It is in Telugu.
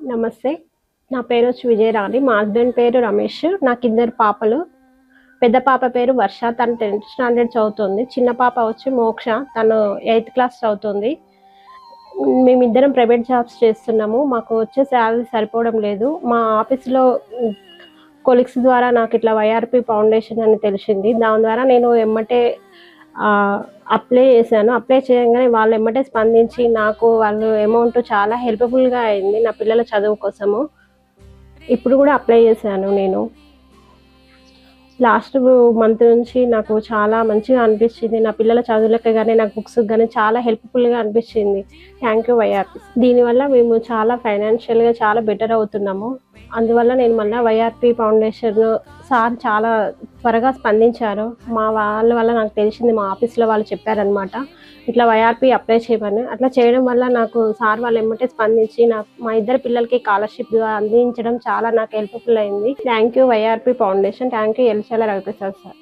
నమస్తే. నా పేరు వచ్చి విజయరాణి. మా హస్బెండ్ పేరు రమేష్. నాకు ఇద్దరు పాపలు. పెద్ద పాప పేరు వర్ష. తను 10th స్టాండర్డ్ చదువుతుంది. చిన్న పాప వచ్చి మోక్ష. తను 8th క్లాస్ చదువుతుంది. మేమిద్దరం ప్రైవేట్ జాబ్స్ చేస్తున్నాము. మాకు వచ్చే శాలరీ సరిపోవడం లేదు. మా ఆఫీస్‌లో కొలీగ్స్ ద్వారా నాకు ఇట్లా వైఆర్‌పీ ఫౌండేషన్ అని తెలిసింది. దాని ద్వారా నేను ఎమ్మటే అప్లై చేశాను. అప్లై చేయంగానే వాళ్ళు ఎమ్మటే స్పందించి నాకు వాళ్ళు అమౌంట్ చాలా హెల్ప్‌ఫుల్‌గా అయింది నా పిల్లల చదువు కోసము. ఇప్పుడు కూడా అప్లై చేశాను నేను. లాస్ట్ మంత్ నుంచి నాకు చాలా మంచిగా అనిపించింది. నా పిల్లల చదువులకి గానీ, నాకు బుక్స్‌కి గానీ చాలా హెల్ప్‌ఫుల్‌గా అనిపించింది. Thank you YRP. దీనివల్ల మేము చాలా ఫైనాన్షియల్‌గా చాలా బెటర్ అవుతున్నాము. అందువల్ల నేను మళ్ళా వైఆర్‌పీ ఫౌండేషన్ సార్ చాలా త్వరగా స్పందించారు. మా వాళ్ళ వల్ల నాకు తెలిసింది. మా ఆఫీస్‌లో వాళ్ళు చెప్పారనమాట. ఇట్లా వైఆర్‌పీ అప్లై చేయమని. అట్లా చేయడం వల్ల నాకు సార్ వాళ్ళు ఎమ్మటే స్పందించి మా ఇద్దరు పిల్లలకి స్కాలర్‌షిప్ అందించడం చాలా నాకు హెల్ప్‌ఫుల్ అయింది. Thank you YRP Foundation. Thank you Elishala Raviprasad sir.